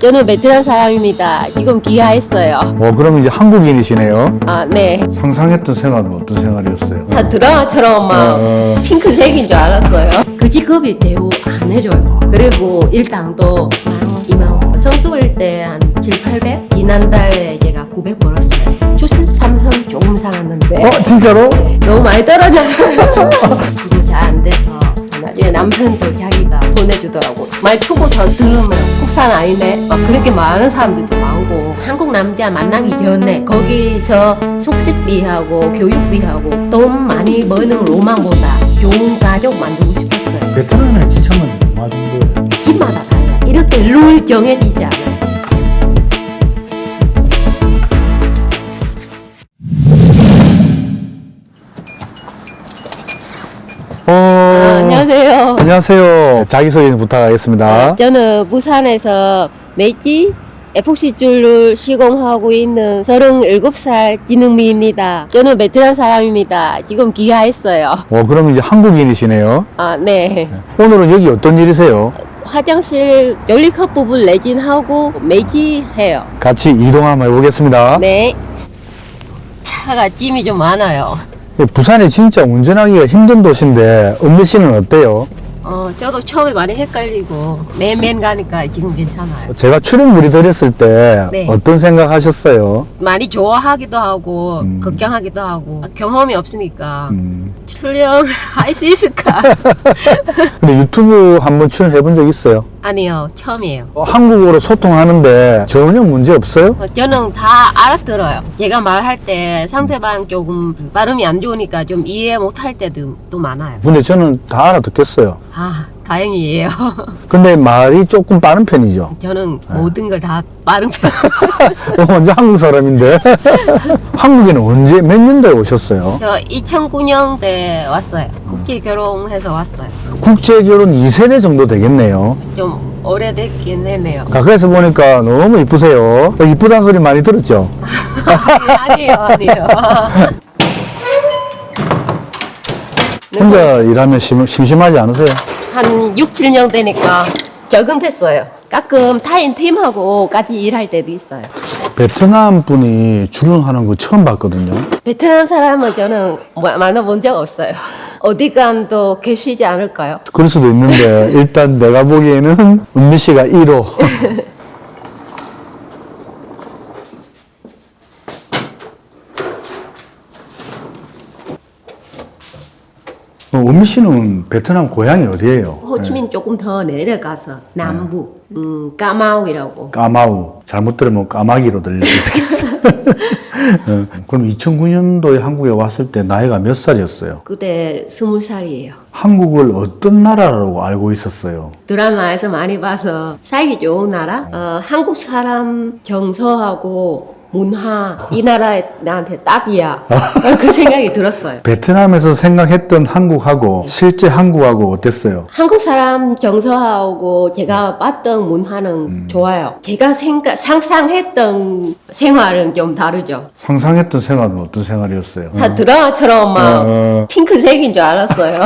저는 베트남 사람입니다. 지금 귀화했어요. 그럼 이제 한국인이시네요. 아, 네. 상상했던 생활은 어떤 생활이었어요? 다 드라마처럼 막 핑크색인 줄 알았어요. 그 직급이 대우 안 해줘요. 그리고 일당도 10,000원, 20,000원. 성수일 때 한 700, 800? 지난달에 제가 900 벌었어요. 주식 삼성 조금 살았는데 진짜로? 너무 많이 떨어졌어요. 그게 잘 안 돼서 나중에 남편도 자기가 보내주더라고. 말 초보 더 들으면 국산 아니네. 막 그렇게 말하는 사람들도 많고. 한국 남자 만나기 전에 거기서 숙식비하고 교육비하고 돈 많이 버는 로망보다 좋은 가족 만들고 싶었어요. 베트남에 지참은 얼마 정도예요? 집마다 달라요. 이렇게 룰 정해지지 않아요. 안녕하세요. 안녕하세요. 자기소개 부탁하겠습니다. 저는 부산에서 매지 FC줄을 시공하고 있는 37살 진흥미입니다. 저는 베트남 사람입니다. 지금 귀화했어요. 그럼 이제 한국인이시네요. 아, 네. 오늘은 여기 어떤 일이세요? 화장실 전리컵 부분 레진하고 매지해요. 같이 이동 한번 해보겠습니다. 네. 차가 짐이 좀 많아요. 부산이 진짜 운전하기가 힘든 도시인데 은미 씨는 어때요? 저도 처음에 많이 헷갈리고 맨 가니까 지금 괜찮아요. 제가 출연 문의드렸을 때 네. 어떤 생각 하셨어요? 많이 좋아하기도 하고 걱정하기도 하고 경험이 없으니까 출연할 수 있을까? 근데 유튜브 한번 출연해 본 적 있어요? 아니요, 처음이에요. 한국어로 소통하는데 전혀 문제 없어요? 저는 다 알아들어요. 제가 말할 때 상대방 조금 발음이 안 좋으니까 좀 이해 못할 때도 또 많아요. 근데 저는 다 알아듣겠어요. 아, 다행이에요. 근데 말이 조금 빠른 편이죠. 저는 모든 걸 다 빠른 편. 완전 한국 사람인데. 한국에는 언제 몇 년도에 오셨어요? 저 2009년대 왔어요. 국제 결혼해서 왔어요. 국제 결혼 2세대 정도 되겠네요. 좀 오래됐긴 했네요. 가까이서 보니까 너무 이쁘세요. 이쁘다는 소리 많이 들었죠? 아니에요. 혼자 일하면 심심하지 않으세요? 한 6, 7년 되니까 적응됐어요. 가끔 타인 팀하고 같이 일할 때도 있어요. 베트남 분이 출연하는 거 처음 봤거든요. 베트남 사람은 저는 만나본 적 없어요. 어디 간도 계시지 않을까요? 그럴 수도 있는데 일단 내가 보기에는 은미 씨가 1호. 은미 씨는 베트남 고향이 어디예요? 호치민 조금 더 내려가서 남부 까마우이라고. 까마우. 잘못 들으면 까마귀로 들릴 수 있겠어요. 그럼 2009년도에 한국에 왔을 때 나이가 몇 살이었어요? 그때 20살이에요. 한국을 어떤 나라라고 알고 있었어요? 드라마에서 많이 봐서 살기 좋은 나라? 한국 사람 정서하고 문화 이 나라 나한테 딱이야. 그 생각이 들었어요. 베트남에서 생각했던 한국하고 실제 한국하고 어땠어요? 한국 사람 정서하고 제가 봤던 문화는 좋아요. 제가 상상했던 생활은 좀 다르죠. 상상했던 생활은 어떤 생활이었어요? 다 드라마처럼 막 핑크색인 줄 알았어요.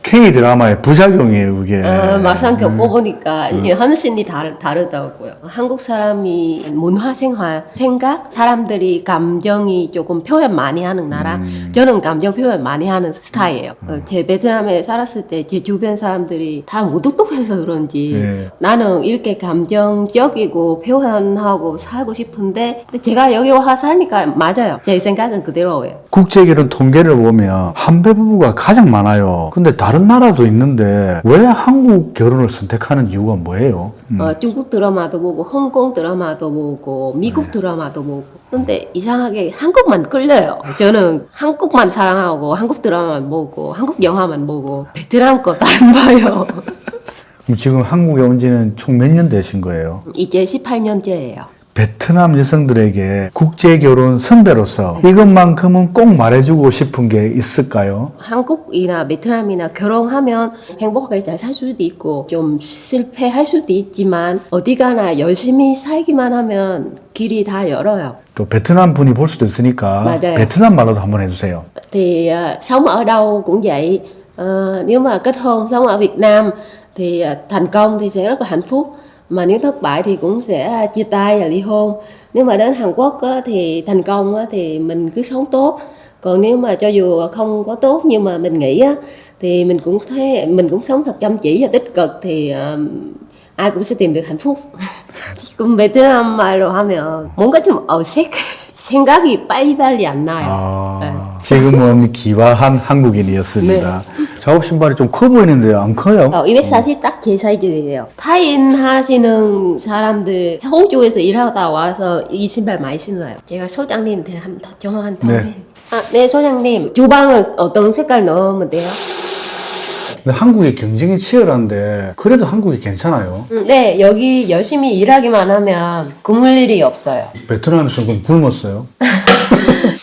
K 드라마의 부작용이에요, 그게. 막상 겪어보니까 헌신이 다르더라고요. 한국 사람이 문화 생활, 생각, 사람들이 감정이 조금 표현 많이 하는 나라. 저는 감정 표현 많이 하는 스타일이에요. 제 베트남에 살았을 때 제 주변 사람들이 다 무뚝뚝해서 그런지 나는 이렇게 감정적이고 표현하고 살고 싶은데 근데 제가 여기 와 사니까 맞아요. 제 생각은 그대로예요. 국제결혼 통계를 보면 한배 부부가 가장 많아요. 근데 다른 나라도 있는데 왜 한국 결혼을 선택하는 이유가 뭐예요? 중국 드라마도 보고 홍콩 드라마도 보고 미국 드라마도 보고 근데 이상하게 한국만 끌려요. 저는 한국만 사랑하고 한국 드라마만 보고 한국 영화만 보고 베트남 것도 안 봐요. 그럼 지금 한국에 온 지는 총 몇 년 되신 거예요? 이제 18년째예요. 베트남 여성들에게 국제결혼 선배로서 이것만큼은 꼭 말해주고 싶은 게 있을까요? 한국이나 베트남이나 결혼하면 행복하게 잘 살 수도 있고 좀 실패할 수도 있지만 어디 가나 열심히 살기만 하면 길이 다 열어요. 또 베트남 분이 볼 수도 있으니까 맞아요. 베트남 말로도 한번 해주세요. Thì sống ở đâu cũng vậy. Nếu mà kết hôn sống ở Việt Nam thì thành công thì sẽ rất là hạnh phúc. Mà nếu thất bại thì cũng sẽ chia tay và ly hôn. Nếu mà đến Hàn Quốc á, thì thành công á, thì mình cứ sống tốt. Còn nếu mà cho dù không có tốt nhưng mà mình nghĩ á, thì mình cũng thấy mình cũng sống thật chăm chỉ và tích cực thì ai cũng sẽ tìm được hạnh phúc. 지금 베트남 말로 하면 뭔가 좀 어색. 생각이 빨리빨리 안 나요. 아, 지금은 기와한 한국인이었습니다. 작업 신발이 좀 커 보이는데 안 커요? 240 딱 제 사이즈예요. 타인 하시는 사람들 호주에서 일하다 와서 이 신발 많이 신어요. 제가 소장님한테 한번 더 정한 다음에. 네. 네, 소장님. 주방은 어떤 색깔 넣으면 돼요? 근데 한국이 경쟁이 치열한데 그래도 한국이 괜찮아요. 네, 여기 열심히 일하기만 하면 굶을 일이 없어요. 베트남에서는 그럼 굶었어요?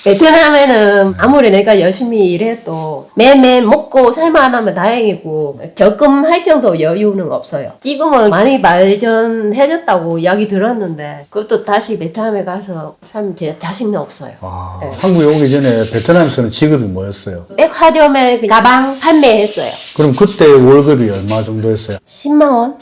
베트남에는 아무리 내가 열심히 일해도 매일 먹고 살만 하면 다행이고 적금할 정도 여유는 없어요. 지금은 많이 발전해졌다고 이야기 들었는데 그것도 다시 베트남에 가서 살면 제 자신은 없어요. 아, 네. 한국에 오기 전에 베트남에서는 직업이 뭐였어요? 백화점에 그 가방 판매했어요. 그럼 그때 월급이 얼마 정도 했어요? 10만 원?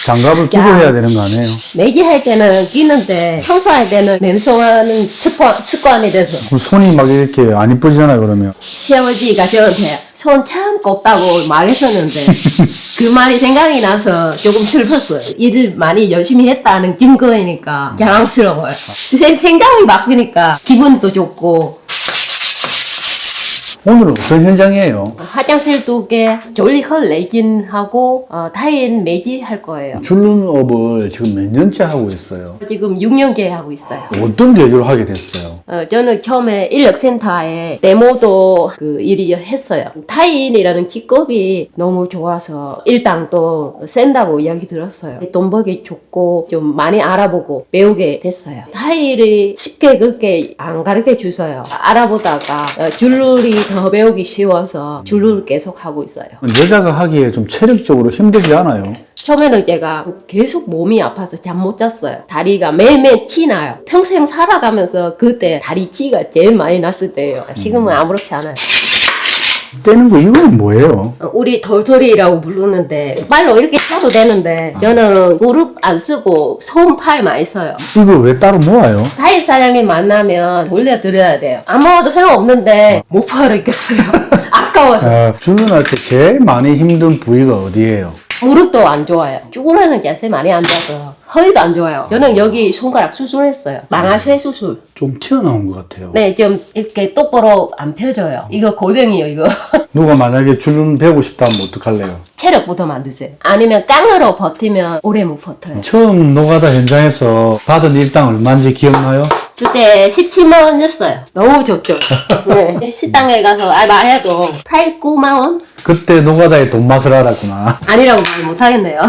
장갑을 끼고 해야 되는 거 아니에요? 매기할 때는 끼는데 청소할 때는 맨손하는 습관이 돼서 그럼 손이 막 이렇게 안 이쁘잖아요, 그러면. 시아버지가 저한테 손 참 곱다고 말했었는데 그 말이 생각이 나서 조금 슬펐어요. 일을 많이 열심히 했다는 증거이니까 자랑스러워요. 생각이 바뀌니까 기분도 좋고. 오늘은 어떤 현장이에요? 화장실 2개, 졸리컬 레진하고 타인 매지 할 거예요. 줄눈업을 지금 몇 년째 하고 있어요? 지금 6년째 하고 있어요. 어떤 계기로 하게 됐어요? 저는 처음에 인력센터에 데모도 그 일이 했어요. 타인이라는 직업이 너무 좋아서 일당도 센다고 이야기 들었어요. 돈 벌기 좋고 좀 많이 알아보고 배우게 됐어요. 타일이 쉽게 그렇게 안 가르쳐 주셔요. 알아보다가 줄룰이 더 배우기 쉬워서 줄룰을 계속 하고 있어요. 여자가 하기에 좀 체력적으로 힘들지 않아요? 처음에는 제가 계속 몸이 아파서 잠 못 잤어요. 다리가 매일매일 치 나요. 평생 살아가면서 그때 다리 치가 제일 많이 났을 때예요. 지금은 아무렇지 않아요. 떼는 거 이거는 뭐예요? 우리 돌돌이라고 부르는데 말로 이렇게 쳐도 되는데 저는 무릎 안 쓰고 손팔 많이 써요. 이거 왜 따로 모아요? 타일 사장님 만나면 돌려드려야 돼요. 아무것도 상관없는데 못 팔겠어요. 아까워서. 줄눈할 때 제일 많이 힘든 부위가 어디예요? 무릎도 안 좋아요. 쭈그라는 자세 많이 앉아서 허리도 안 좋아요. 저는 여기 손가락 수술했어요. 망아쇠 수술. 좀 튀어나온 것 같아요. 네, 좀 이렇게 똑바로 안 펴져요. 이거 골병이에요, 이거. 누가 만약에 줄눈 배우고 싶다 하면 어떡할래요? 체력부터 만드세요. 아니면 깡으로 버티면 오래 못 버텨요. 처음 노가다 현장에서 받은 일당 얼마인지 기억나요? 그때 17만 원이었어요. 너무 좋죠. 네. 식당에 가서 알바해도 8, 9만 원? 그때 노가다의 돈 맛을 알았구나. 아니라고 말 못하겠네요.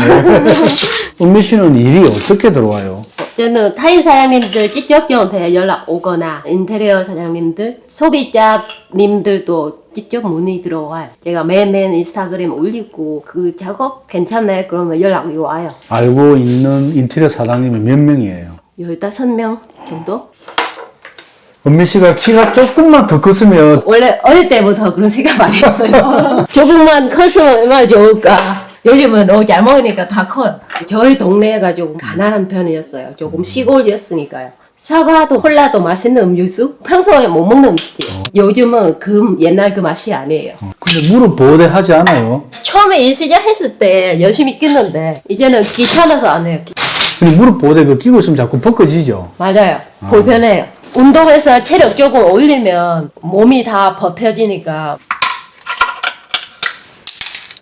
은미 씨는 일이 어떻게 들어와요? 저는 타인 사장님들 직접 저한테 연락 오거나 인테리어 사장님들, 소비자님들도 직접 문의 들어와요. 제가 매일매일 인스타그램 올리고 그 작업 괜찮네 그러면 연락이 와요. 알고 있는 인테리어 사장님이 몇 명이에요? 15명 정도? 은미 씨가 키가 조금만 더 컸으면 원래 어릴 때부터 그런 생각 많이 했어요. 조금만 컸으면 얼마나 좋을까. 요즘은 너무 잘 먹으니까 다 커요. 저희 동네가 조금 가난한 편이었어요. 조금 시골이었으니까요. 사과도 콜라도 맛있는 음료수? 평소에 못 먹는 음식이에요. 요즘은 그 옛날 그 맛이 아니에요. 근데 무릎 보호대 하지 않아요? 처음에 일 시작했을 때 열심히 끼는데 이제는 귀찮아서 안 해요. 근데 무릎 보호대 그 끼고 있으면 자꾸 벗겨지죠? 맞아요. 불편해요. 운동해서 체력 조금 올리면 몸이 다 버텨지니까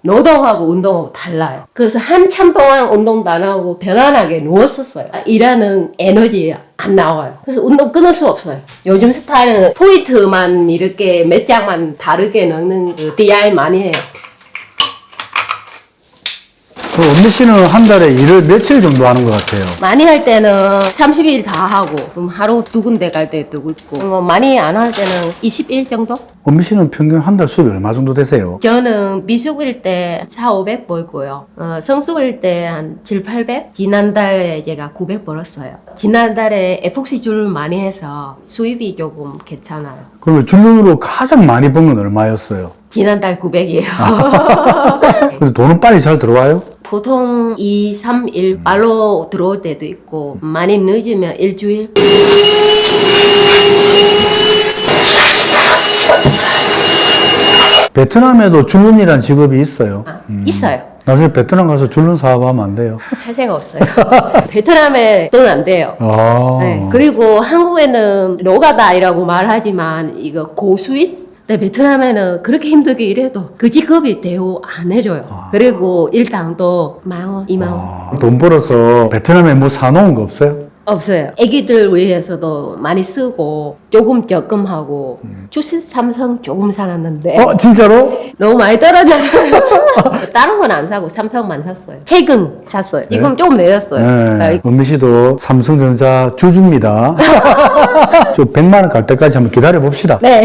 노동하고 운동하고 달라요. 그래서 한참 동안 운동도 안 하고 편안하게 누웠었어요. 일하는 에너지 안 나와요. 그래서 운동 끊을 수 없어요. 요즘 스타일은 포인트만 이렇게 몇 장만 다르게 넣는 그 DIY 많이 해요. 그럼 은미 씨는 한 달에 일을 며칠 정도 하는 것 같아요? 많이 할 때는 30일 다 하고 그럼 하루 2군데 갈 때도 있고 뭐 많이 안 할 때는 20일 정도? 은미 씨는 평균 한 달 수입이 얼마 정도 되세요? 저는 미숙일 때 400, 500 벌고요. 성숙일 때 한 7, 800? 지난달에 제가 900 벌었어요. 지난달에 에폭시 줄을 많이 해서 수입이 조금 괜찮아요. 그러면 줄눈으로 가장 많이 번 건 얼마였어요? 지난달 900이에요. 근데 돈은 빨리 잘 들어와요? 보통 2, 3일 바로 들어올 때도 있고 많이 늦으면 일주일. 베트남에도 줄눈이란 직업이 있어요. 있어요. 나중에 베트남 가서 줄눈 사업하면 안 돼요. 할 생각 없어요. 베트남에 돈 안 돼요. 네. 그리고 한국에는 노가다이라고 말하지만 이거 고수익? 근데 베트남에는 그렇게 힘들게 일해도 그 직업이 대우 안 해줘요. 그리고 일당도 10,000원, 20,000원. 돈 벌어서 베트남에 뭐 사놓은 거 없어요? 없어요. 애기들 위해서도 많이 쓰고 조금 적금하고 주식 삼성 조금 사놨는데 진짜로? 너무 많이 떨어져서 다른 건 안 사고 삼성만 샀어요. 최근 샀어요. 지금 조금 내렸어요. 네. 은미 씨도 삼성전자 주주입니다. 저 100만 원 갈 때까지 한번 기다려 봅시다. 네.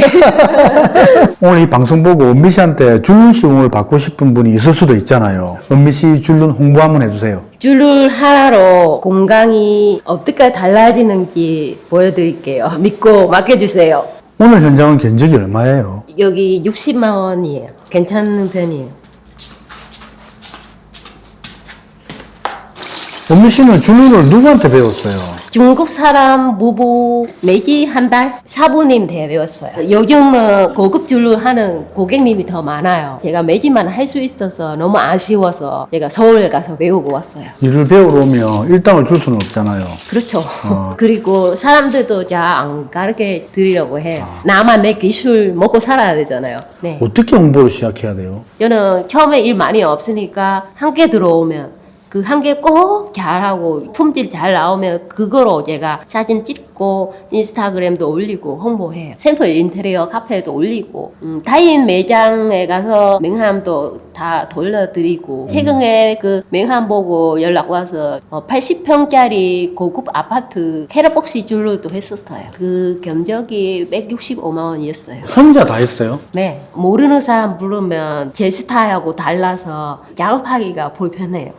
오늘 이 방송 보고 은미 씨한테 줄눈 시공을 받고 싶은 분이 있을 수도 있잖아요. 은미 씨 줄눈 홍보 한번 해주세요. 줄을 하나로 건강이 어떻게 달라지는지 보여드릴게요. 믿고 맡겨주세요. 오늘 현장은 견적이 얼마예요? 여기 60만 원이에요. 괜찮은 편이에요. 은미 씨는 줄눈을 누구한테 배웠어요? 중국 사람 부부 매지 한 달 사부님 대 배웠어요. 요즘은 고급 줄을 하는 고객님이 더 많아요. 제가 매지만 할 수 있어서 너무 아쉬워서 제가 서울 가서 배우고 왔어요. 일을 배우러 오면 일당을 줄 수는 없잖아요. 그렇죠. 그리고 사람들도 잘 안 가르쳐 드리려고 해요. 나만 내 기술 먹고 살아야 되잖아요. 네. 어떻게 홍보를 시작해야 돼요? 저는 처음에 일 많이 없으니까 함께 들어오면 그 한 개 꼭 잘하고 품질 잘 나오면 그거로 제가 사진 찍고 인스타그램도 올리고 홍보해요. 샘플 인테리어 카페도 올리고 타인 매장에 가서 명함도 다 돌려드리고 최근에 그 명함 보고 연락 와서 80평짜리 고급 아파트 캐럿복시 줄로도 했었어요. 그 견적이 165만 원이었어요. 혼자 다 했어요? 네, 모르는 사람 부르면 제 스타일하고 달라서 작업하기가 불편해요.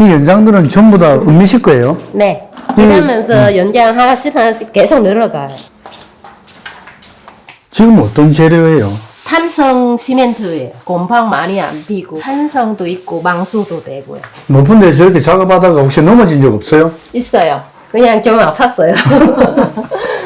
이 연장들은 전부 다 은미 씨 거예요? 네, 이러면서 연장 하나씩 계속 늘어가요. 지금 어떤 재료예요? 탄성 시멘트예요. 곰팡 많이 안 피고 탄성도 있고 망수도 되고요. 높은데 저렇게 작업하다가 혹시 넘어진 적 없어요? 있어요. 그냥 좀 아팠어요.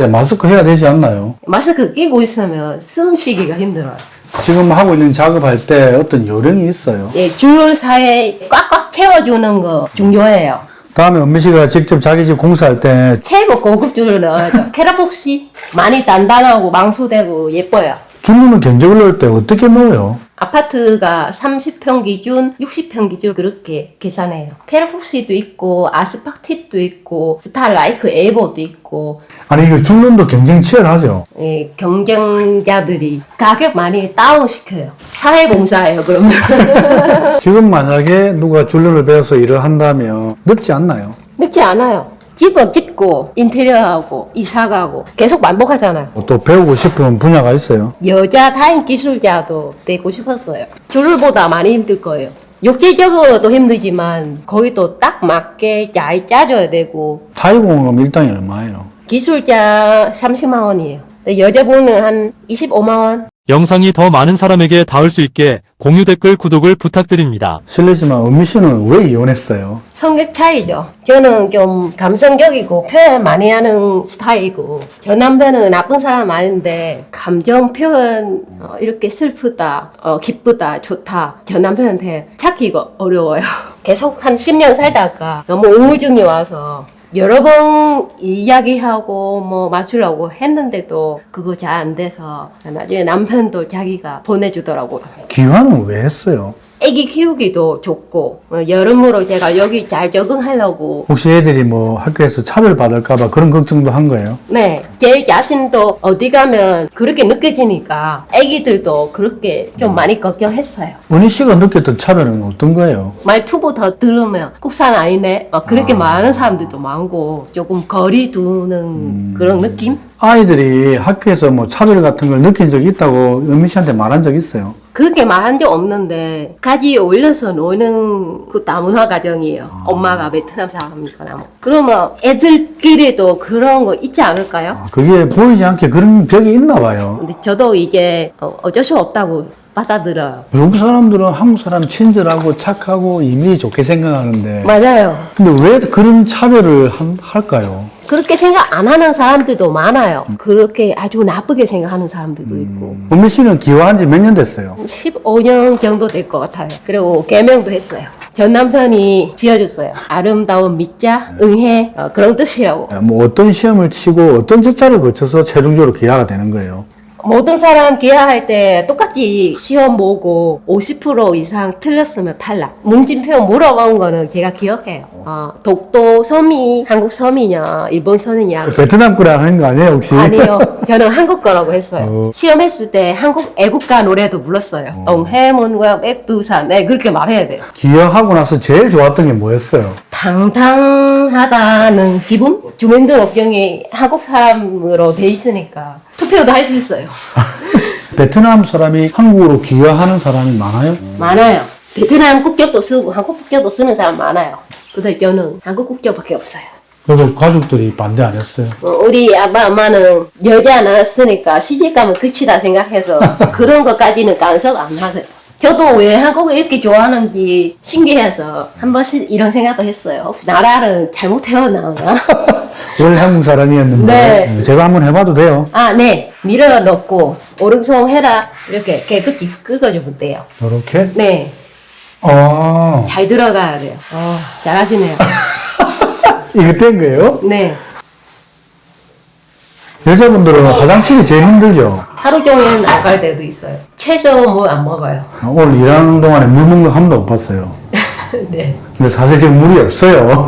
마스크 해야 되지 않나요? 마스크 끼고 있으면 숨 쉬기가 힘들어요. 지금 하고 있는 작업할 때 어떤 요령이 있어요? 예, 줄 사이에 꽉꽉 채워주는 거 중요해요. 다음에 은미 씨가 직접 자기 집 공사할 때 최고 고급 줄을 넣어야죠. 캐럿복시 많이 단단하고 망수되고 예뻐요. 줄눈은 견적을 넣을 때 어떻게 넣어요? 아파트가 30평 기준, 60평 기준 그렇게 계산해요. 캐럿복시도 있고 아스팍팁도 있고 스타라이크 에버도 있고 아니 이거 줄눈도 경쟁 치열하죠? 예, 경쟁자들이 가격 많이 다운시켜요. 사회봉사예요 그러면. 지금 만약에 누가 줄눈을 배워서 일을 한다면 늦지 않나요? 늦지 않아요. 집은 짓고 인테리어하고 이사가고 계속 반복하잖아요. 또 배우고 싶은 분야가 있어요? 여자 타인 기술자도 되고 싶었어요. 줄보다 많이 힘들 거예요. 육체적으로도 힘들지만 거기도 딱 맞게 잘 짜줘야 되고 타이공업 일당이 얼마예요? 기술자 30만 원이에요. 여자분은 한 25만 원. 영상이 더 많은 사람에게 닿을 수 있게 공유 댓글 구독을 부탁드립니다. 실례지만 은미 씨는 왜 이혼했어요? 성격 차이죠. 저는 좀 감성적이고 표현 많이 하는 스타일이고 저 남편은 나쁜 사람 아닌데 감정 표현 이렇게 슬프다, 기쁘다, 좋다 저 남편한테 찾기가 어려워요. 계속 한 10년 살다가 너무 우울증이 와서 여러 번 이야기하고 뭐 맞추려고 했는데도 그거 잘 안 돼서 나중에 남편도 자기가 보내주더라고요. 기환은 왜 했어요? 애기 키우기도 좋고 여름으로 제가 여기 잘 적응하려고 혹시 애들이 뭐 학교에서 차별받을까봐 그런 걱정도 한 거예요? 네, 제 자신도 어디 가면 그렇게 느껴지니까 애기들도 그렇게 좀 많이 걱정했어요. 은희 씨가 느꼈던 차별은 어떤 거예요? 말투부터 들으면 국산 아니네 그렇게 말하는 사람들도 많고 조금 거리 두는 그런 느낌? 아이들이 학교에서 뭐 차별 같은 걸 느낀 적이 있다고 은미 씨한테 말한 적 있어요? 그렇게 말한 적 없는데 가지에 올려서 노는 그 다문화 가정이에요. 엄마가 베트남 사람이거나 뭐. 그러면 애들끼리도 그런 거 있지 않을까요? 그게 보이지 않게 그런 벽이 있나 봐요. 근데 저도 이제 어쩔 수 없다고 받아들여요. 외국 사람들은 한국 사람 친절하고 착하고 이미지 좋게 생각하는데 맞아요. 근데 왜 그런 차별을 할까요? 그렇게 생각 안 하는 사람들도 많아요. 그렇게 아주 나쁘게 생각하는 사람들도 있고. 은미 씨는 기여한 지 몇 년 됐어요? 15년 정도 될 것 같아요. 그리고 개명도 했어요. 전 남편이 지어줬어요. 아름다운 미자, 응해 그런 뜻이라고. 뭐 어떤 시험을 치고 어떤 절차를 거쳐서 최종적으로 기여가 되는 거예요? 모든 사람 기하할 때 똑같이 시험 보고 50% 이상 틀렸으면 탈락. 문진표 물어본 거는 제가 기억해요. 독도 섬이 한국 섬이냐, 일본 섬이냐. 베트남 거라 하는 거 아니에요 혹시? 아니요. 저는 한국 거라고 했어요. 시험했을 때 한국 애국가 노래도 불렀어요. 동해문과 백두산. 네, 그렇게 말해야 돼요. 기여하고 나서 제일 좋았던 게 뭐였어요? 당당하다는 기분? 주민등록증이 한국 사람으로 돼 있으니까 투표도 할 수 있어요. 베트남 사람이 한국으로 기여하는 사람이 많아요? 많아요. 베트남 국적도 쓰고 한국 국적도 쓰는 사람 많아요. 근데 저는 한국 국적밖에 없어요. 그래서 가족들이 반대 안 했어요? 우리 아빠 엄마는 여자 낳았으니까 시집가면 끝이다 생각해서 그런 것까지는 간섭 안 하세요. 저도 왜 한국을 이렇게 좋아하는지 신기해서 한 번씩 이런 생각도 했어요. 혹시 나라를 잘못 태어나나? 원래 한국 사람이었는데 네. 제가 한번 해봐도 돼요? 네. 밀어 넣고 오른손 해라. 이렇게 깨끗이 끄어주면 돼요. 이렇게? 네. 잘 들어가야 돼요. 잘하시네요. 이거 된 거예요? 네. 여자분들은 화장실이 제일 힘들죠? 하루 종일 나갈 때도 있어요. 채소 뭐 안 먹어요. 오늘 일하는 동안에 물 먹는 거 한 번도 못 봤어요. 네. 근데 사실 지금 물이 없어요.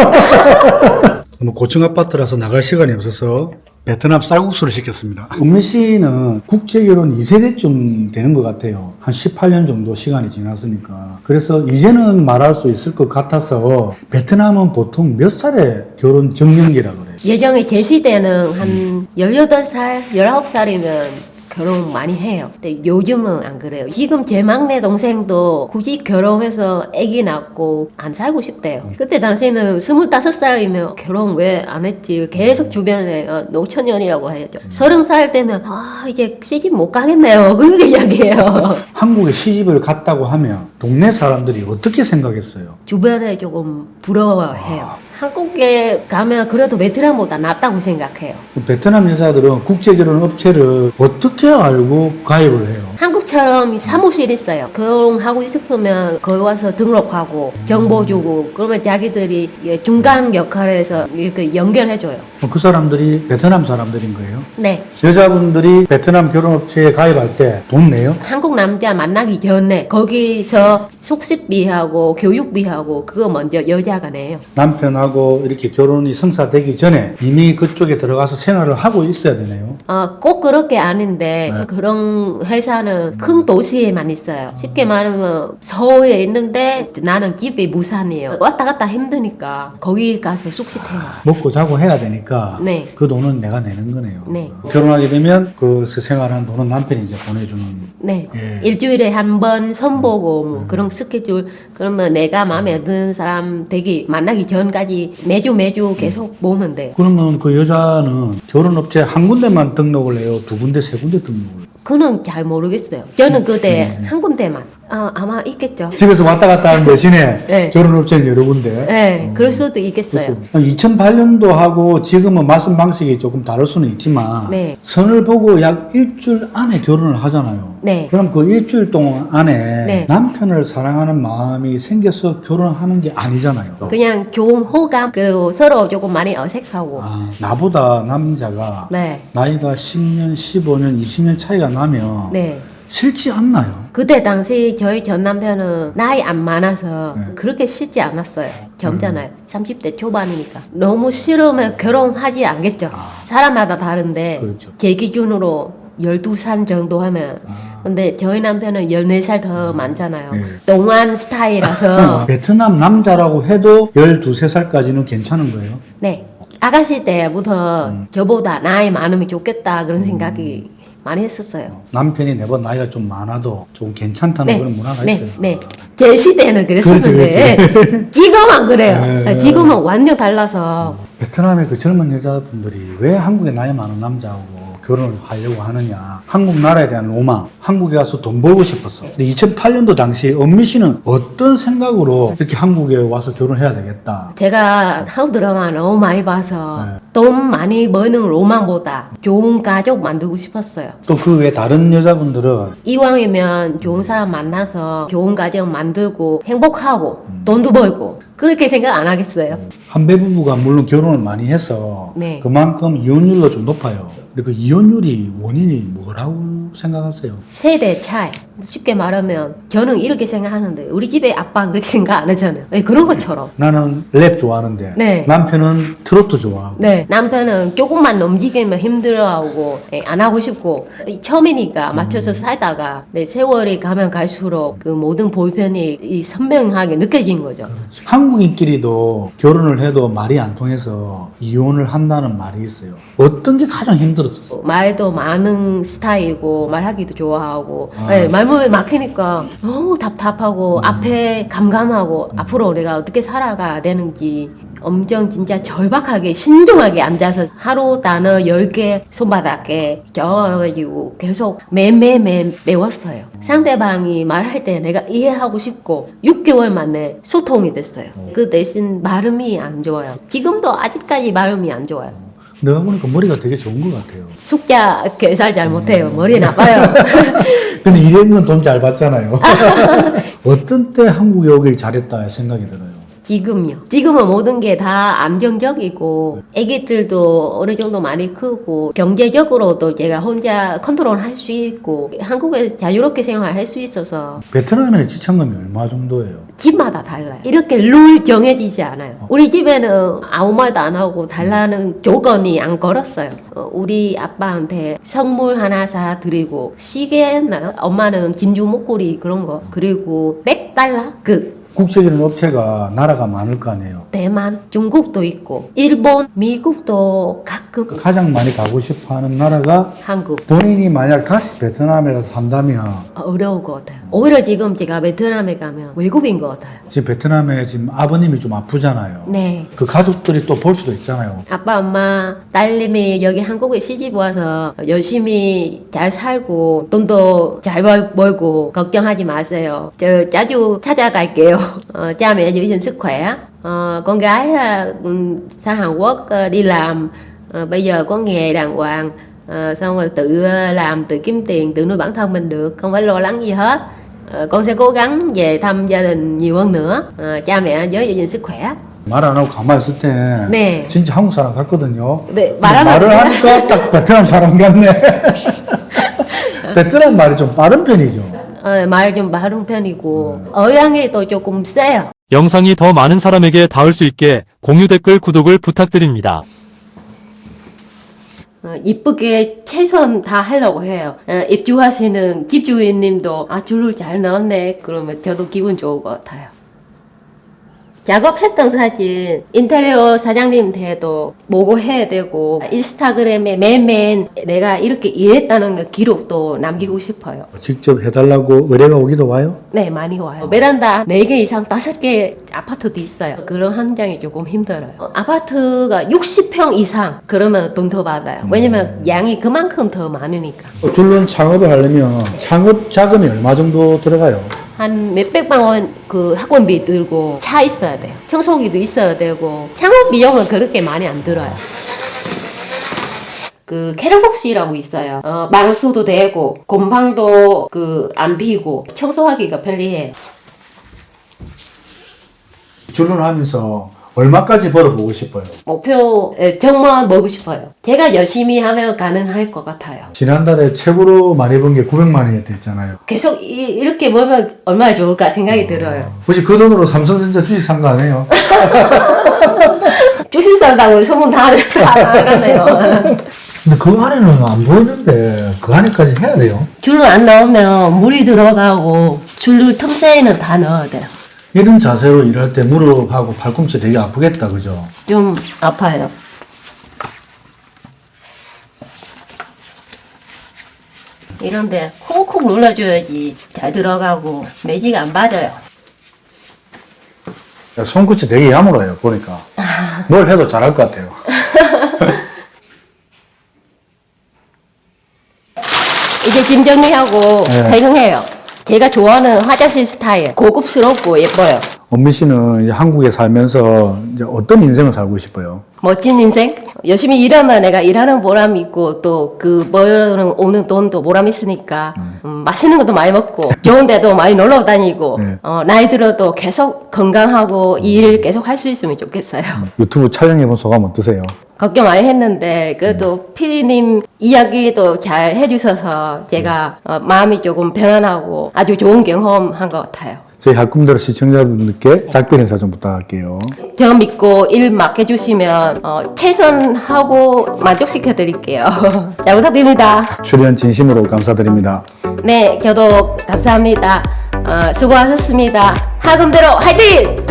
고층 아파트라서 나갈 시간이 없어서 베트남 쌀국수를 시켰습니다. 은미 씨는 국제결혼 2세대쯤 되는 것 같아요. 한 18년 정도 시간이 지났으니까. 그래서 이제는 말할 수 있을 것 같아서 베트남은 보통 몇 살에 결혼 정년기라고 그래요? 예전에 제 시대는 한 18살, 19살이면 결혼 많이 해요. 근데 요즘은 안 그래요. 지금 제 막내 동생도 굳이 결혼해서 아기 낳고 안 살고 싶대요. 그때 당시에는 25살이면 결혼 왜 안 했지? 계속 주변에 노처녀이라고 해야죠. 30살 되면 이제 시집 못 가겠네요. 그렇게 이야기해요. 한국에 시집을 갔다고 하면 동네 사람들이 어떻게 생각했어요? 주변에 조금 부러워해요. 한국에 가면 그래도 베트남보다 낫다고 생각해요. 베트남 여자들은 국제결혼 업체를 어떻게 알고 가입을 해요? 한국처럼 사무실 있어요. 결혼하고 싶으면 거기 와서 등록하고 정보 주고 그러면 자기들이 중간 역할에서 이렇게 연결해줘요. 그 사람들이 베트남 사람들인 거예요? 네. 여자분들이 베트남 결혼업체에 가입할 때 돈 내요? 한국 남자 만나기 전에 거기서 숙식비하고 교육비하고 그거 먼저 여자가 내요. 남편하고 이렇게 결혼이 성사되기 전에 이미 그쪽에 들어가서 생활을 하고 있어야 되네요. 꼭 그렇게 아닌데 그런 회사는 큰 도시에만 있어요. 쉽게 말하면 서울에 있는데 나는 집이 부산이에요. 왔다 갔다 힘드니까 거기 가서 숙식해요. 먹고 자고 해야 되니까 네. 그 돈은 내가 내는 거네요. 네. 결혼하게 되면 그 생활한 돈은 남편이 이제 보내주는. 네. 예. 일주일에 한 번 선보고 뭐 그런 스케줄 그러면 내가 마음에 드는 사람 만나기 전까지 매주 계속 보면 돼요. 그러면 그 여자는 결혼업체 한 군데만 등록을 해요? 두 군데, 세 군데 등록을 해요? 그는 잘 모르겠어요. 저는 그때 한 군데만 아마 있겠죠. 집에서 왔다 갔다 하는 대신에 네. 결혼업체는 여러 군데. 네, 그럴 수도 있겠어요. 2008년도 하고 지금은 말씀 방식이 조금 다를 수는 있지만 네. 선을 보고 약 일주일 안에 결혼을 하잖아요. 네. 그럼 그 일주일 동안 안에 네. 남편을 사랑하는 마음이 생겨서 결혼하는 게 아니잖아요. 그냥 좋은 호감 그리고 서로 조금 많이 어색하고 나보다 남자가 네. 나이가 10년, 15년, 20년 차이가 나면 네. 싫지 않나요? 그때 당시 저희 전 남편은 나이 안 많아서 그렇게 싫지 않았어요. 젊잖아요. 30대 초반이니까. 너무 싫으면 결혼하지 않겠죠. 사람마다 다른데 그렇죠. 제 기준으로 12살 정도 하면 근데 저희 남편은 14살 더 많잖아요. 네. 동안 스타일이라서 베트남 남자라고 해도 12, 13살까지는 괜찮은 거예요? 네. 아가씨 때부터 저보다 나이 많으면 좋겠다 그런 생각이 많이 했었어요. 남편이 내보다 나이가 좀 많아도 좀 괜찮다는 그런 문화가 있어요. 네. 제 시대는 그랬었는데 지금은 안 그래요. 네. 지금은 완전 달라서 베트남의 그 젊은 여자분들이 왜 한국에 나이 많은 남자하고 결혼을 하려고 하느냐. 한국 나라에 대한 로망. 한국에 가서 돈 벌고 싶었어. 근데 2008년도 당시 은미 씨는 어떤 생각으로 이렇게 한국에 와서 결혼해야 되겠다. 제가 한국 드라마 너무 많이 봐서 네. 돈 많이 버는 로망보다 좋은 가족 만들고 싶었어요. 또 그 외 다른 여자분들은 이왕이면 좋은 사람 만나서 좋은 가정 만들고 행복하고 돈도 벌고 그렇게 생각 안 하겠어요. 한배 부부가 물론 결혼을 많이 해서 네. 그만큼 이혼율도 좀 높아요. 근데 그 이혼율이 원인이 뭐라고 생각하세요? 세대 차이. 쉽게 말하면 저는 이렇게 생각하는데 우리 집에 아빠 그렇게 생각 안 하잖아요. 네, 그런 것처럼. 나는 랩 좋아하는데 네. 남편은 트로트 좋아하고 네, 남편은 조금만 넘지기면 힘들어하고 안 하고 싶고 처음이니까 맞춰서 살다가 세월이 가면 갈수록 그 모든 불편이 선명하게 느껴진 거죠. 한국인끼리도 결혼을 해도 말이 안 통해서 이혼을 한다는 말이 있어요. 어떤 게 가장 힘들었었어요? 말도 많은 스타일이고 말하기도 좋아하고 말문에 막히니까 너무 답답하고 앞에 감감하고 앞으로 내가 어떻게 살아가야 되는지 엄청 진짜 절박하게 신중하게 앉아서 하루 단어 10개 손바닥에 적어가지고 계속 매매매 외웠어요. 상대방이 말할 때 내가 이해하고 싶고 6개월 만에 소통이 됐어요. 그 대신 발음이 안 좋아요. 지금도 아직까지 발음이 안 좋아요. 내가 보니까 머리가 되게 좋은 것 같아요. 숫자 계산 잘 못해요. 머리 나빠요. 근데 일했는 돈 잘 받잖아요. 어떤 때 한국에 오길 잘했다 생각이 들어요. 지금요. 지금은 모든 게 다 안정적이고 애기들도 어느 정도 많이 크고 경제적으로도 제가 혼자 컨트롤 할 수 있고 한국에서 자유롭게 생활할 수 있어서 베트남에는 지참금이 얼마 정도예요? 집마다 달라요. 이렇게 룰 정해지지 않아요. 우리 집에는 아무 말도 안 하고 달라는 조건이 안 걸었어요. 우리 아빠한테 선물 하나 사드리고 시계나 엄마는 진주 목걸이 그런 거 그리고 $100 국제적인 업체가 나라가 많을 거 아니에요. 대만, 중국도 있고 일본, 미국도 가끔 가장 많이 가고 싶어 하는 나라가 한국 본인이 만약 다시 베트남에 가서 산다면 어려울 것 같아요. 오히려 지금 제가 베트남에 가면 외국인 것 같아요. 지금 베트남에 지금 아버님이 좀 아프잖아요. 네. 그 가족들이 또 볼 수도 있잖아요. 아빠, 엄마, 딸님이 여기 한국에 시집 와서 열심히 잘 살고 돈도 잘 벌고 걱정하지 ma세요. 저 자주 찾아갈게요. Cha mẹ giữ gìn sức khỏe. Con gái sang Hàn Quốc đi làm, bây giờ có nghề đàng hoàng, xong rồi tự làm, tự kiếm tiền, tự nuôi bản thân mình được, không phải lo lắng gì hết. Con sẽ cố gắng về thăm gia đình nhiều hơn nữa. Cha mẹ nhớ giữ gìn sức khỏe. 말 안 하고 가만히 있을 때 네. 진짜 한국 사람 같거든요. 네, 근데 말하면 말을 돼요. 하니까 딱 베트남 사람 같네. 베트남 말이 좀 빠른 편이죠. 말 좀 바른 편이고 어양이 또 조금 세요. 영상이 더 많은 사람에게 닿을 수 있게 공유 댓글 구독을 부탁드립니다. 이쁘게 최선 다 하려고 해요. 입주하시는 집주인님도 줄을 잘 넣었네 그러면 저도 기분 좋을 것 같아요. 작업했던 사진 인테리어 사장님한테도 보고해야 되고 인스타그램에 매일 내가 이렇게 일했다는 거 기록도 남기고 싶어요. 직접 해달라고 의뢰가 오기도 와요? 네, 많이 와요. 베란다 4개 이상 5개 아파트도 있어요. 그런 환경이 조금 힘들어요. 아파트가 60평 이상 그러면 돈 더 받아요. 왜냐면 양이 그만큼 더 많으니까. 줄론 창업을 하려면 창업 자금이 얼마 정도 들어가요? 한 몇백만 원 그 학원비 들고 차 있어야 돼요. 청소기도 있어야 되고 창업 비용은 그렇게 많이 안 들어요. 그 캐럿복시라고 있어요. 망수도 되고 곰팡도 그 안 피고 청소하기가 편리해요. 줄론 하면서 얼마까지 벌어보고 싶어요? 목표 정말 먹고 싶어요. 제가 열심히 하면 가능할 것 같아요. 지난달에 최고로 많이 번 게 900만 원이 됐잖아요. 계속 이렇게 벌면 얼마나 좋을까 생각이 들어요. 혹시 그 돈으로 삼성전자 주식 산 거 아니에요? 주식 산다고 소문 다 나갔네요. 근데 그 안에는 안 보이는데 그 안에까지 해야 돼요? 줄을 안 넣으면 물이 들어가고 줄을 틈새에는 다 넣어야 돼요. 이런 자세로 일할 때 무릎하고 팔꿈치 되게 아프겠다, 그죠? 좀 아파요. 이런데 콕콕 눌러줘야지 잘 들어가고 매지가 안 빠져요. 야, 손끝이 되게 야물어요, 보니까. 뭘 해도 잘할 것 같아요. 이제 짐 정리하고 네. 퇴근해요. 제가 좋아하는 화장실 스타일 고급스럽고 예뻐요. 원미 씨는 이제 한국에 살면서 이제 어떤 인생을 살고 싶어요? 멋진 인생? 열심히 일하면 내가 일하는 보람이 있고 또 그 벌어오는 오는 돈도 보람 있으니까 맛있는 것도 많이 먹고 좋은 데도 많이 놀러 다니고 네. 나이 들어도 계속 건강하고 일 계속 할 수 있으면 좋겠어요. 유튜브 촬영해본 소감 어떠세요? 걱정 많이 했는데 그래도 피디님 이야기도 잘 해주셔서 제가 마음이 조금 편안하고 아주 좋은 경험한 것 같아요. 저희 할 꿈대로 시청자분들께 작별 인사 좀 부탁할게요. 저 믿고 일 맡겨주시면 최선하고 만족시켜 드릴게요. 잘 부탁드립니다. 출연 진심으로 감사드립니다. 네, 저도 감사합니다. 수고하셨습니다. 하금대로 화이팅!